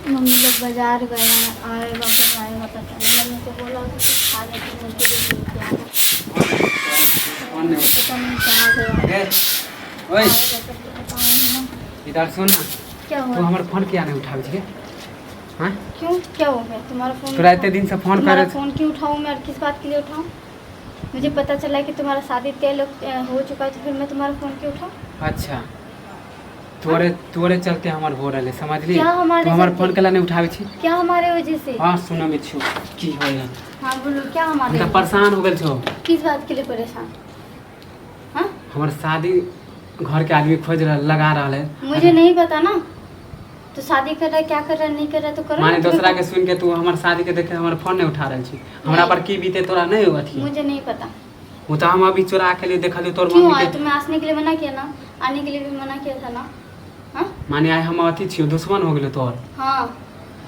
Mummy लोग बाजार गए हैं, आएगा कब आएगा पता नहीं। मैंने तो बोला था कुछ खाने पीने के लिए लेके आना, पता नहीं कहाँ गया। ओए आएगा तब तो बताऊंगी ना। इधर सुन ना, क्या तू हुआ? हमर फोन किया नहीं उठावे छे? हां क्यों, क्या हो गया? तुम्हारा फोन तोरा इतने दिन से फोन तुम्हारा करे फोन क्यों उठाऊं मैं? और किस बात के लिए उठाऊं? मुझे पता चला कि तुम्हारा शादी तय हो चुका है, तो फिर मैं तुम्हारा फोन क्यों उठाऊं? अच्छा तोरे तोरे चलते हमर हो रहले, समझली? क्या हमारे तू हमर चलते? फोन केला नहीं उठावे छी? क्या हमारे वजह से? हां सुनो में छु की होइला, हाँ बोलो, क्या हमारे हम वजह तो परेशान हो गेल छो। से? किस बात के लिए परेशान? हाँ हमर शादी घर के आदमी खोज रहा लगा रहा है। मुझे नहीं पता ना, तो शादी कर रहा है, क्या कर रहा है, नहीं कर रहा है तो करो। माने दूसरा के सुन के तू हमर शादी के देखे हमर फोन नहीं उठा रहल छी, हमरा पर की बीते तोरा नहीं होगा थी? मुझे नहीं पता। वो तो हम अभी चोरा के लिए देखलियो तोर क्यों मम्मी आए? के। तुम्हें आने के लिए मना किया ना, आने के लिए भी मना किया था ना। हाँ माने आए हम अथी छियो, दुश्मन हो गेलो तोर। हाँ,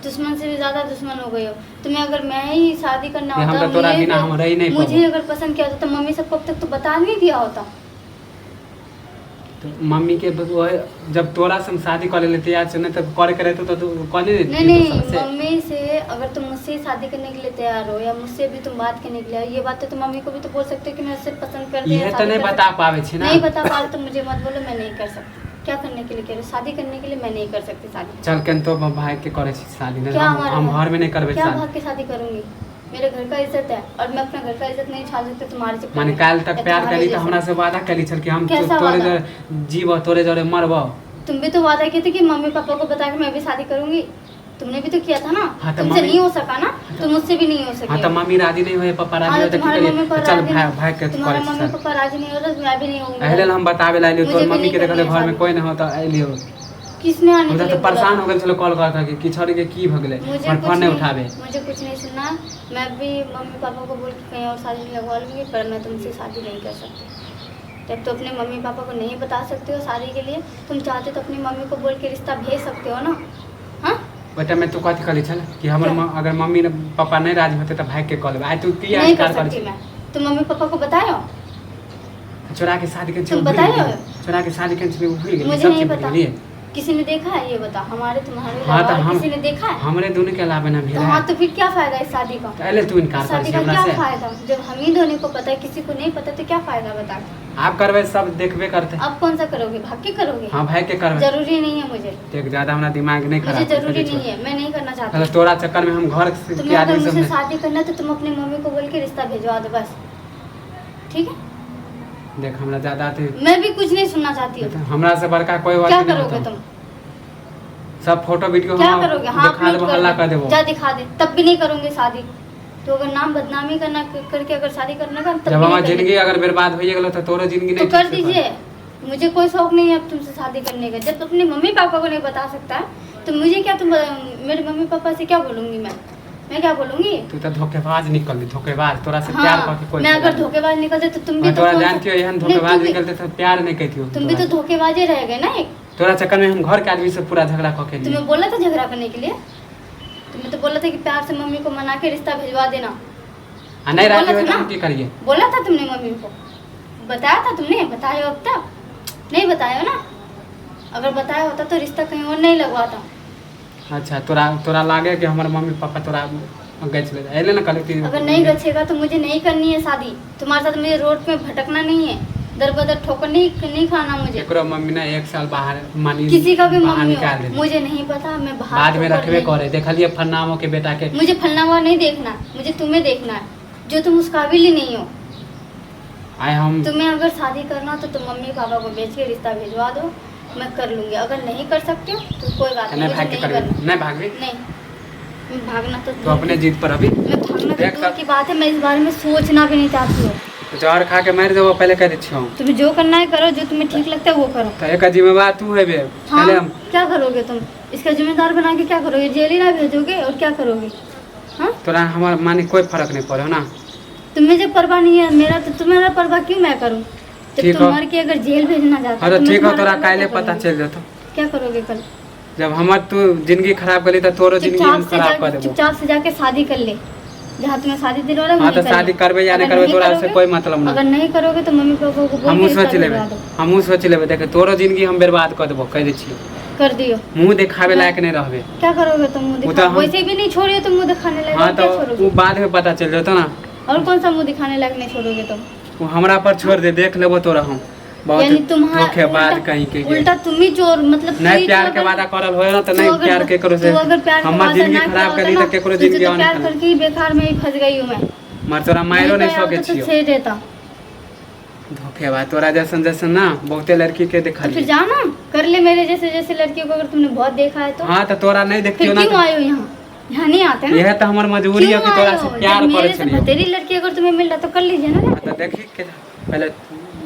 दुश्मन से भी ज्यादा दुश्मन हो गई हो। तुम्हें अगर मैं ही शादी करना हम होता, तो तोरा बिना हम रह ही नहीं मुझे पाबो। अगर पसंद किया होता तो मम्मी सबको अब तक तो बता नहीं दिया होता। तो मम्मी के जब तोरा से हम शादी कर लेते यार से नहीं तो करे करे तो तू कर ले। नहीं नहीं, मम्मी से अगर तुम मुझसे शादी करने के लिए तैयार हो, या मुझसे भी तुम बात करने के लिए, ये बात तो मम्मी को भी तो बोल सकते हो कि मैं उससे पसंद करती हूँ। ये तो नहीं बता पावे छी ना। नहीं बता पा रहे तो मुझे मत बोलो, मैं नहीं कर सकती। क्या करने के लिए कह रहे हो? शादी करने के लिए मैं नहीं कर सकती शादी। चल के तो भाई के करे छी शादी नहीं, क्या हम घर में नहीं करबे क्या शादी। भाग के शादी करूंगी? मेरे घर का इज्जत है, और मैं अपना घर का इज्जत नहीं छाड़ सकती तुम्हारे चक्कर माने में। काल तक या प्यार तुम्हारे करी तो जैसे। हमरा से वादा करी छल कि हम कैसा तोरे वादा? जरे जीव तोरे जरे मरबो। तुम भी तो वादा किए थे कि मम्मी पापा को बता के मैं भी शादी करूंगी। तुमने भी तो किया था ना। हाँ, तो तुमसे मम्मी- नहीं हो सका ना, तो मुझसे भी नहीं हो सके। हां तो मम्मी राजी नहीं होए, पापा राजी हाँ, होए तो की तुम्हारे मम्मी करिए? पापा चल राजी भाई नहीं- भाई के तुम्हारा करे मम्मी छी। पापा राजी नहीं हो रहा, मैं भी नहीं होऊंगी। पहले हम बतावे लाइलियो मुझे तोर भी मम्मी नहीं के देखले करनी है घर में शादी। कोई नहीं होता आइलियो। किसने आने हम के तो लिए परेशान बोला? हो गेल छलो कॉल करता कि किछड़ के की भ गेले, मुझे पर कुछ फोन नहीं उठावे। मुझे कुछ नहीं सुनना। मैं भी मम्मी पापा को बोल के कहीं और शादी लगवा लूंगी, पर मैं तुमसे शादी नहीं कर सकती। जब तो अपने मम्मी पापा को नहीं बता सकते हो शादी के लिए, तुम चाहते तो अपनी मम्मी को बोल के रिश्ता भेज सकते हो ना। हाँ बेटा मैं तो कथी करी छल कि हमर क्या? अगर मम्मी ने पापा नहीं राजी होते तो भाई के कॉल आई तू की नहीं कर आकार कर सकती मैं। तुम मम्मी पापा को बतायो? चोरा के शादी के तुम बतायो? चोरा के शादी के भूल गेली मुझे सब नहीं चीज पता। भूल गेली। किसी ने देखा है? ये बता, हमारे तुम्हारे हाँ, तो अलावा हम- किसी ने देखा है? हमरे दोनों के अलावा ना तो भेला हाँ, तो फिर क्या फायदा इस शादी का? पहले तू इनकार इस कर शादी छी का हमरा क्या से। फायदा? जब हम ही दोनों को पता है, किसी को नहीं पता, तो क्या फायदा बता के? आप करबे सब देखबे करते। अब कौन सा करोगे? भाग के करोगे? हां भाई के करबे। जरूरी नहीं है मुझे। देख ज्यादा हमरा दिमाग नहीं खराब मुझे कर जरूरी दे नहीं है, मैं नहीं करना छो। चाहती। तोरा चक्कर में हम घर के तुम्हें अगर आदमी सब मुझसे ने- शादी करना है तो तुम अपनी मम्मी को बोल के रिश्ता भिजवा दो बस। ठीक है? देख हमरा ज्यादा थे मैं भी कुछ नहीं सुनना चाहती हूँ। हमरा से बड़का कोई क्या बात नहीं करोगे होता। तुम? सब फोटो वीडियो क्या हम करोगे? हाँ, दिखा देबो, हल्ला कर देबो। जा दिखा दे, तब भी नहीं करूंगी शादी। तो अगर नाम बदनामी करना करके अगर शादी करने का, तब जब भी हमार नहीं करनी। जिंदगी अगर बर्बाद होइए गेलो तो तोरो जिंदगी तो नहीं कर ठीक से दीजिए, मुझे कोई शौक नहीं है अब तुमसे शादी करने का। जब अपने मम्मी पापा को नहीं बता सकता है तो मुझे क्या, तुम मेरे मम्मी पापा से क्या बोलूंगी मैं क्या बोलूंगी? तू तो धोखेबाज निकल धोखेबाज तोरा से प्यार हाँ, करके कोई मैं अगर फायदा धोखेबाज निकलते तो तुम भी नहीं। तो तोरा कौन सा- जानती हो एहन नहीं, धोखेबाज तुम भी- निकलते तो प्यार नहीं कहती हो। तुम भी तो धोखेबाजे रह गए ना एक। तोरा चक्कर में हम घर के आदमी से पूरा झगड़ा करके लिए। तुम्हें बोला था झगड़ा करने के लिए? तुम्हें तो बोला था कि प्यार से मम्मी को मना के रिश्ता भिजवा देना। आ नहीं राजी बोला हो था तो हम ना? की करिए? बोला था तुमने मम्मी को? बताया था तुमने? बताया अब तक नहीं बताया ना? अगर बताया होता तो रिश्ता कहीं और नहीं लगवाता। अच्छा तोरा तोरा लागे कि हमर मम्मी पापा तोरा गए चले एले ना कल की अगर नहीं गछेगा तो मुझे नहीं करनी है शादी। तुम्हारे साथ मुझे रोड पे भटकना नहीं है, दर बदर ठोकर नहीं खाना मुझे। एकरो मम्मी ना 1 साल बाहर मानी किसी का भी बाहर मम्मी निकाल हो, दे मुझे नहीं पता। मैं बाहर बाद में ठोकर रखबे नहीं- करे देखलिए फन्नामो के बेटा के। मुझे फलनावा नहीं देखना, मुझे तुम्हें देखना है, जो तुम उस काबिल ही नहीं हो। आए हम तुम्हें अगर शादी करना तो तुम मम्मी पापा को बेच के रिश्ता भिजवा दो, मैं कर लूंगी। अगर नहीं कर सकते हो तो कोई बात नहीं, नहीं मुझे भाग के नहीं करबे करना। नहीं भागबे नहीं, मैं भागना तो तो अपने जीत पर अभी मैं भागना देख तो दूर कर- की बात है, मैं इस बारे में सोचना भी नहीं चाहती हूँ। तो जहर खा के मार देबो पहले कह दै छियो। तुम्हें जो करना है करो, जो तुम्हें ठीक लगता है वो करो। तो एक जिम्मेवार तू हेबे हाँ, पहले हम क्या करोगे तुम? इसका जिम्मेदार बना के क्या करोगे? जेल ही ना भेजोगे और क्या करोगे? हाँ, तोरा हमार माने कोई फर्क नहीं पड़े ना। तुम्हें जब परवाह नहीं है मेरा, तो तुम्हारा परवाह क्यों मैं करूँ? जब ठीक तुम हो। मर के अगर जेल भेजना चाहता अरे तो मैं ठीक हो तुम्हारा तोरा परवाह काले क्या पता करूँगी? चल जातो। क्या करोगे कल? जब हमर तू जिंदगी खराब करी तो तोरो जिंदगी हम खराब कर देबो। चुपचाप से जाके शादी कर ले, जहाँ तुम्हें शादी दिलवा रहा है हाँ वहीं तो कर शादी ले। करबे या नहीं अगर करबे तोरा से करोगे- कोई मतलब अगर नहीं। नहीं करोगे तो मम्मी पापा को बोल हमहू के सोच रिश्ता लेबे भिजवा दो। हमहू सोच लेबे देखे तोरो जिंदगी हम बर्बाद कर देबो कह दै छियै। कर दियो। मुंह दिखावे लायक नहीं रहबे। क्या करोगे तुम मुंह वो दिखा? तो हम- वैसे भी नहीं छोड़िए तुम मुंह दिखाने लायक, हाँ और क्या तो वो छोड़ोगे? बाद में पता चल जाता ना। और कौन सा मुंह दिखाने लायक नहीं छोड़ोगे तुम? वो हमरा पर छोड़ दे, देख लेबो तोरा हम यानी बहुत तुम्हारा धोखेबाज कहीं के ये। उल्टा तुम ही चोर, मतलब नहीं कोई प्यार तो के अगर- वादा करल होए ना तो तू नहीं अगर- प्यार के करो से तू अगर प्यार के हमर वादा जिंदगी ना खराब किया करी होता तो केकरो ना, जिंदगी तो और प्यार नहीं करके ही बेकार में ही फंस गई हूँ मैं। मर तोरा मारो नहीं तो सके तो छियो। छेड़ देता। धोखेबाज तोरा जैसन जैसन ना बहुते लड़की के तो फिर देखली। जा ना, कर ले मेरे जैसे जैसे लड़कियों को, अगर तुमने बहुत देखा है तो। हाँ तो तोरा नहीं देखतियो फिर ना क्यों आए हो यहाँ? यहाँ नहीं आते ना। यह तो हमर मजबूरी है क्यों कि तोरा आए से हो? प्यार जब करे मेरे से छलिए। तेरी लड़की अगर तुम्हें मिल रहा तो कर लीजिए ना। हाँ, तो देखी के पहले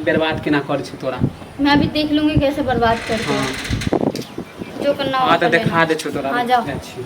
बर्बाद के ना कर छी तोरा। मैं अभी देख लूंगी कैसे बर्बाद करते हाँ हो। जो करना हो हाँ तो कर लेना। दिखा दे छो तोरा। आ जाओ। अच्छी